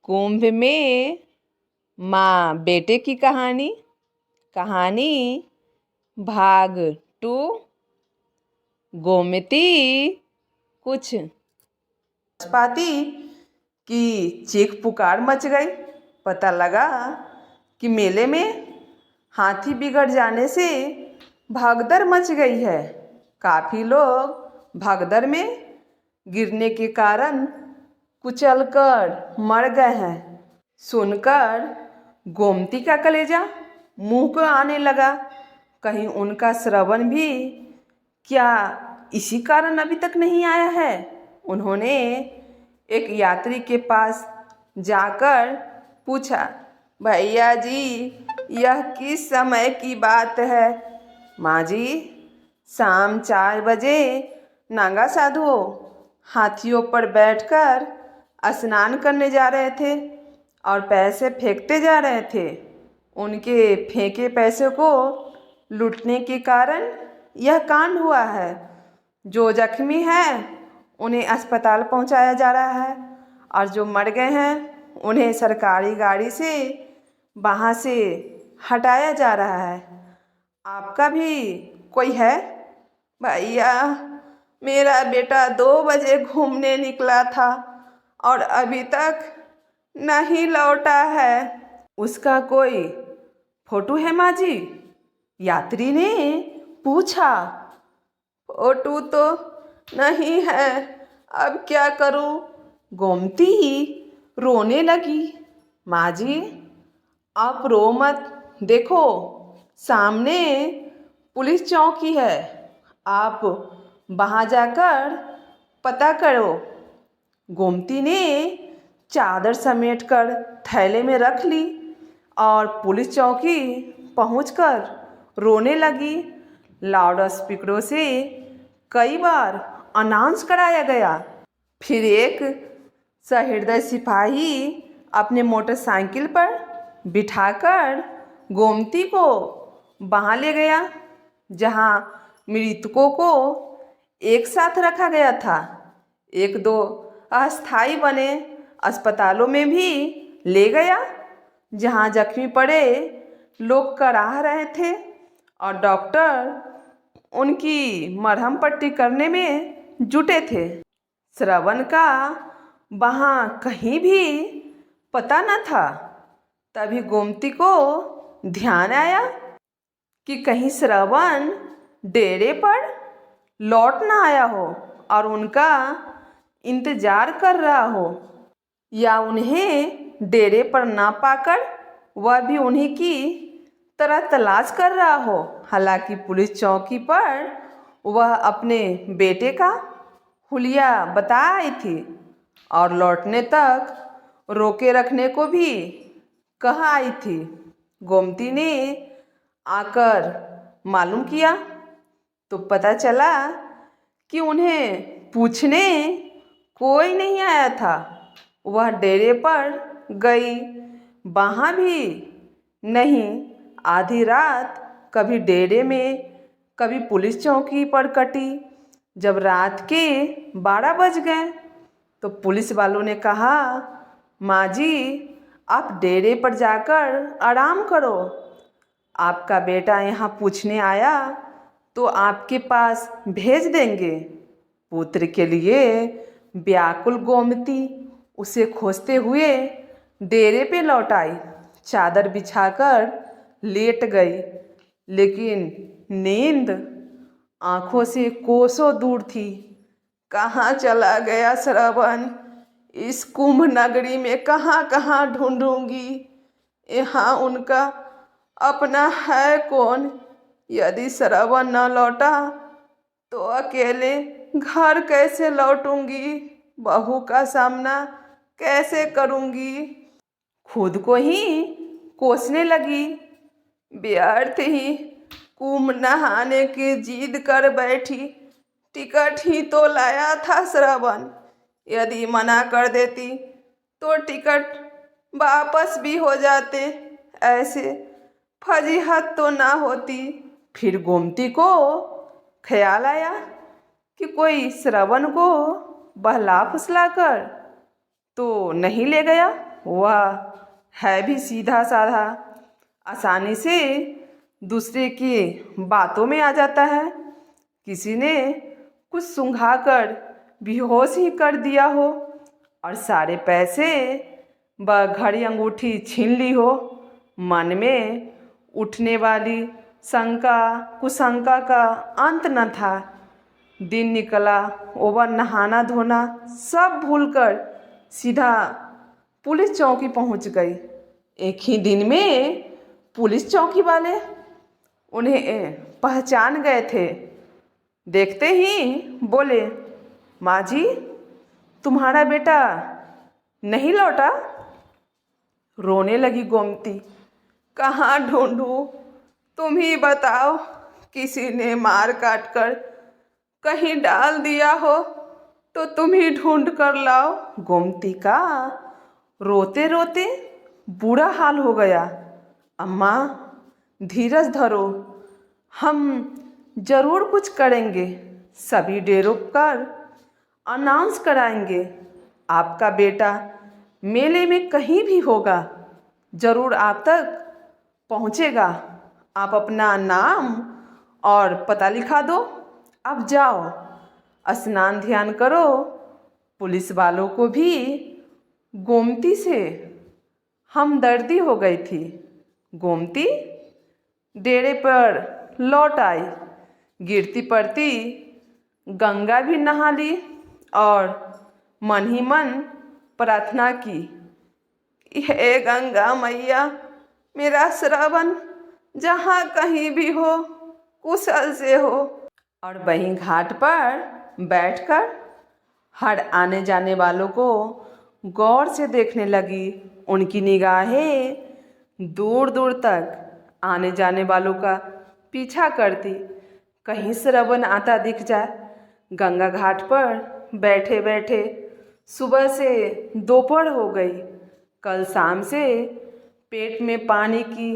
कुंभ में माँ बेटे की कहानी कहानी भाग 2। गोमती कुछ पाती कि चीख पुकार मच गई। पता लगा कि मेले में हाथी बिगड़ जाने से भगदड़ मच गई है। काफ़ी लोग भगदड़ में गिरने के कारण कुचलकर मर गए हैं। सुनकर गोमती का कलेजा मुंह को आने लगा। कहीं उनका श्रवण भी क्या इसी कारण अभी तक नहीं आया है। उन्होंने एक यात्री के पास जाकर पूछा, भैया जी यह किस समय की बात है? माँ जी, शाम 4 बजे नागा साधु हाथियों पर बैठकर स्नान करने जा रहे थे और पैसे फेंकते जा रहे थे। उनके फेंके पैसे को लूटने के कारण यह कांड हुआ है। जो जख्मी हैं उन्हें अस्पताल पहुंचाया जा रहा है और जो मर गए हैं उन्हें सरकारी गाड़ी से वहाँ से हटाया जा रहा है। आपका भी कोई है? भैया, मेरा बेटा 2 बजे घूमने निकला था और अभी तक नहीं लौटा है। उसका कोई फोटो है माँ जी? यात्री ने पूछा। फोटो तो नहीं है, अब क्या करूं? गोमती रोने लगी। माँ जी, आप रो मत, देखो सामने पुलिस चौकी है, आप वहाँ जाकर पता करो। गोमती ने चादर समेटकर थैले में रख ली और पुलिस चौकी पहुंचकर रोने लगी। लाउड स्पीकरों से कई बार अनाउंस कराया गया। फिर एक सहृदय सिपाही अपने मोटरसाइकिल पर बिठाकर गोमती को वहाँ ले गया जहाँ मृतकों को एक साथ रखा गया था। 1-2 अस्थायी बने अस्पतालों में भी ले गया जहाँ जख्मी पड़े लोग कराह रहे थे और डॉक्टर उनकी मरहम पट्टी करने में जुटे थे। श्रवण का वहाँ कहीं भी पता न था। तभी गोमती को ध्यान आया कि कहीं श्रवण डेरे पर लौट ना आया हो और उनका इंतजार कर रहा हो, या उन्हें डेरे पर ना पाकर वह भी उन्हीं की तरह तलाश कर रहा हो। हालांकि पुलिस चौकी पर वह अपने बेटे का हुलिया बता आई थी और लौटने तक रोके रखने को भी कहा आई थी। गोमती ने आकर मालूम किया तो पता चला कि उन्हें पूछने कोई नहीं आया था। वह डेरे पर गई, वहाँ भी नहीं। आधी रात कभी डेरे में कभी पुलिस चौकी पर कटी। जब रात के 12 बज गए तो पुलिस वालों ने कहा, माँ जी आप डेरे पर जाकर आराम करो, आपका बेटा यहाँ पूछने आया तो आपके पास भेज देंगे। पुत्र के लिए व्याकुल गोमती उसे खोजते हुए डेरे पे लौट आई। चादर बिछाकर लेट गई, लेकिन नींद आँखों से कोसों दूर थी। कहाँ चला गया श्रवण? इस कुंभ नगरी में कहाँ कहाँ ढूंढूंगी? यहाँ उनका अपना है कौन? यदि श्रवण न लौटा तो अकेले घर कैसे लौटूंगी? बहू का सामना कैसे करूंगी? खुद को ही कोसने लगी। व्यर्थ ही कुंभ नहाने की जिद कर बैठी। टिकट ही तो लाया था श्रवण, यदि मना कर देती तो टिकट वापस भी हो जाते, ऐसे फजीहत तो ना होती। फिर गोमती को ख्याल आया कि कोई श्रवण को बहला फुसला कर तो नहीं ले गया। वह है भी सीधा साधा, आसानी से दूसरे की बातों में आ जाता है। किसी ने कुछ सूंघाकर बेहोश ही कर दिया हो और सारे पैसे व घड़ी अंगूठी छीन ली हो। मन में उठने वाली शंका कुशंका का अंत न था। दिन निकला, ओवर नहाना धोना सब भूलकर सीधा पुलिस चौकी पहुंच गई। एक ही दिन में पुलिस चौकी वाले उन्हें पहचान गए थे। देखते ही बोले, माँ जी, तुम्हारा बेटा नहीं लौटा? रोने लगी गोमती। कहाँ ढूंढूं, तुम ही बताओ। किसी ने मार काट कर कहीं डाल दिया हो तो तुम ही ढूंढ कर लाओ। गोमती का रोते रोते बुरा हाल हो गया। अम्मा, धीरज धरो, हम जरूर कुछ करेंगे। सभी डेरों पर अनाउंस कराएंगे। आपका बेटा मेले में कहीं भी होगा, जरूर आप तक पहुंचेगा। आप अपना नाम और पता लिखा दो। अब जाओ, स्नान ध्यान करो। पुलिस वालों को भी गोमती से हमदर्दी हो गई थी। गोमती डेरे पर लौट आई। गिरती पड़ती गंगा भी नहा ली और मन ही मन प्रार्थना की, हे गंगा मैया, मेरा श्रवण जहाँ कहीं भी हो कुशल से हो। और वहीं घाट पर बैठकर हर आने जाने वालों को गौर से देखने लगी। उनकी निगाहें दूर दूर तक आने जाने वालों का पीछा करती, कहीं श्रवण आता दिख जाए। गंगा घाट पर बैठे बैठे सुबह से दोपहर हो गई। कल शाम से पेट में पानी की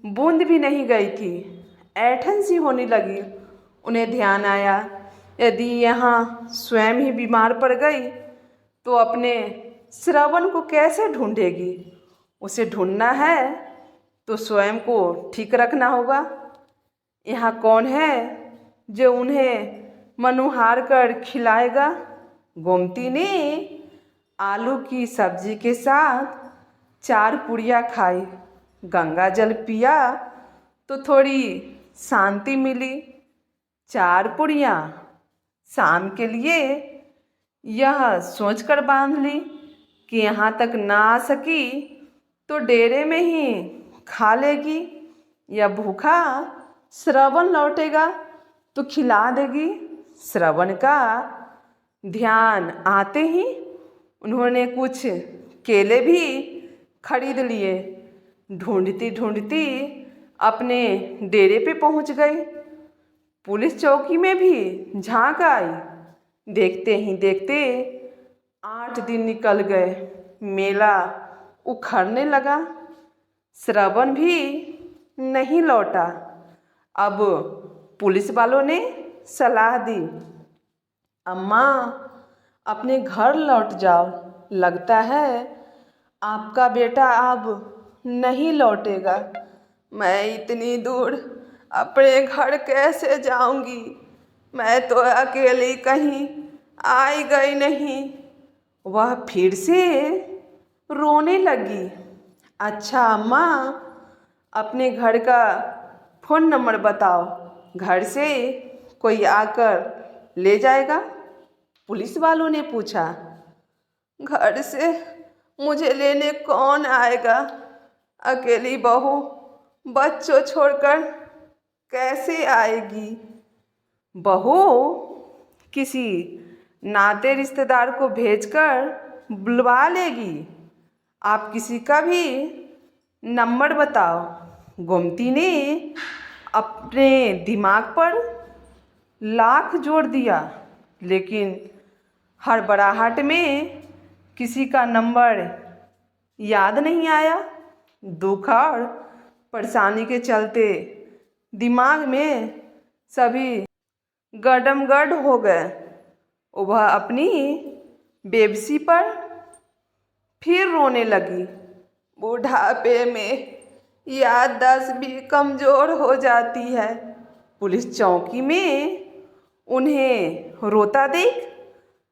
बूंद भी नहीं गई थी। ऐंठन सी होने लगी। उन्हें ध्यान आया, यदि यहाँ स्वयं ही बीमार पड़ गई तो अपने श्रवण को कैसे ढूंढेगी। उसे ढूंढना है तो स्वयं को ठीक रखना होगा। यहाँ कौन है जो उन्हें मनुहार कर खिलाएगा। गोमती ने आलू की सब्जी के साथ 4 पुड़िया खाई। गंगा जल पिया तो थोड़ी शांति मिली। 4 पुड़िया शाम के लिए यह सोचकर बांध ली कि यहाँ तक ना आ सकी तो डेरे में ही खा लेगी, या भूखा श्रवण लौटेगा तो खिला देगी। श्रवण का ध्यान आते ही उन्होंने कुछ केले भी खरीद लिए। ढूंढती ढूंढती अपने डेरे पे पहुंच गई। पुलिस चौकी में भी झांक आई। देखते ही देखते 8 दिन निकल गए। मेला उखड़ने लगा। श्रवण भी नहीं लौटा। अब पुलिस वालों ने सलाह दी, अम्मा, अपने घर लौट जाओ। लगता है आपका बेटा अब नहीं लौटेगा। मैं इतनी दूर अपने घर कैसे जाऊंगी? मैं तो अकेली कहीं आई गई नहीं। वह फिर से रोने लगी। अच्छा अम्मा, अपने घर का फ़ोन नंबर बताओ, घर से कोई आकर ले जाएगा। पुलिस वालों ने पूछा। घर से मुझे लेने कौन आएगा? अकेली बहू बच्चों छोड़कर कैसे आएगी? बहू किसी नाते रिश्तेदार को भेजकर बुलवा लेगी। आप किसी का भी नंबर बताओ। गोमती ने अपने दिमाग पर लाख जोर दिया, लेकिन हड़बड़ाहट में किसी का नंबर याद नहीं आया। दुख और परेशानी के चलते दिमाग में सभी गडमगड हो गए। वह अपनी बेबसी पर फिर रोने लगी। बुढ़ापे में याददाश्त भी कमज़ोर हो जाती है। पुलिस चौकी में उन्हें रोता देख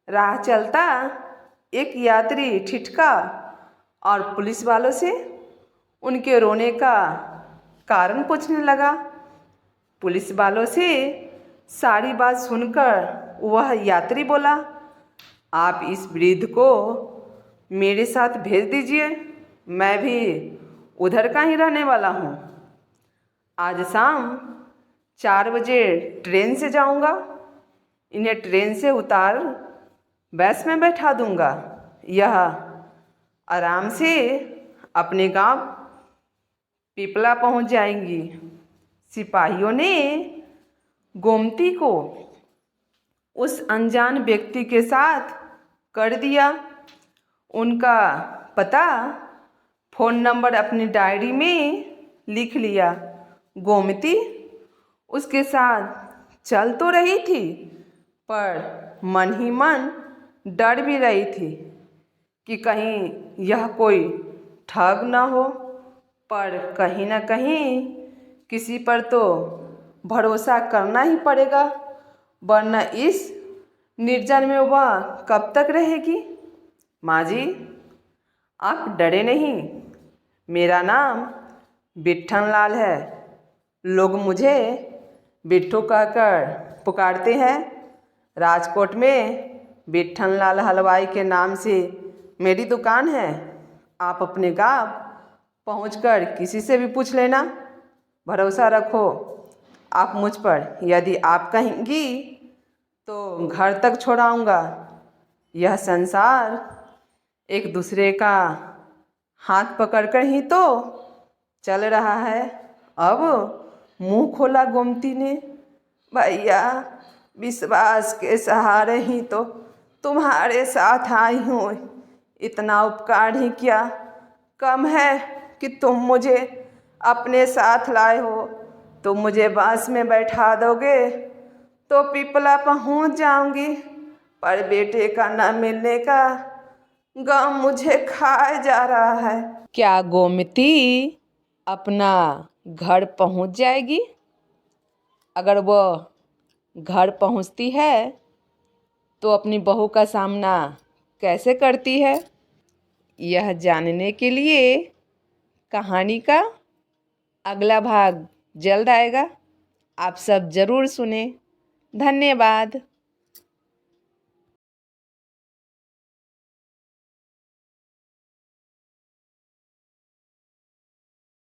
राह चलता एक यात्री ठिठका और पुलिस वालों से उनके रोने का कारण पूछने लगा। पुलिस वालों से सारी बात सुनकर वह यात्री बोला, आप इस वृद्ध को मेरे साथ भेज दीजिए, मैं भी उधर का ही रहने वाला हूँ। आज शाम 4 बजे ट्रेन से जाऊँगा। इन्हें ट्रेन से उतार बस में बैठा दूँगा। यह आराम से अपने गांव पिपला पहुँच जाएंगी। सिपाहियों ने गोमती को उस अनजान व्यक्ति के साथ कर दिया। उनका पता, फ़ोन नंबर अपनी डायरी में लिख लिया। गोमती उसके साथ चल तो रही थी, पर मन ही मन डर भी रही थी कि कहीं यह कोई ठग न हो। पर कहीं न कहीं किसी पर तो भरोसा करना ही पड़ेगा, वरना इस निर्जन में वह कब तक रहेगी। माँ जी, आप डरे नहीं, मेरा नाम बिट्ठन लाल है। लोग मुझे बिट्ठू कहकर पुकारते हैं। राजकोट में बिट्ठन लाल हलवाई के नाम से मेरी दुकान है। आप अपने गांव पहुंचकर किसी से भी पूछ लेना। भरोसा रखो आप मुझ पर। यदि आप कहेंगी तो घर तक छोड़ाऊँगा। यह संसार एक दूसरे का हाथ पकड़कर ही तो चल रहा है। अब मुंह खोला गोमती ने, भैया विश्वास के सहारे ही तो तुम्हारे साथ आई हूँ। इतना उपकार ही क्या कम है कि तुम मुझे अपने साथ लाए हो। तुम मुझे बस में बैठा दोगे तो पिपला पहुँच जाऊंगी, पर बेटे का न मिलने का गम मुझे खाए जा रहा है। क्या गोमती अपना घर पहुँच जाएगी? अगर वह घर पहुँचती है तो अपनी बहू का सामना कैसे करती है? यह जानने के लिए कहानी का अगला भाग जल्द आएगा। आप सब ज़रूर सुने। धन्यवाद।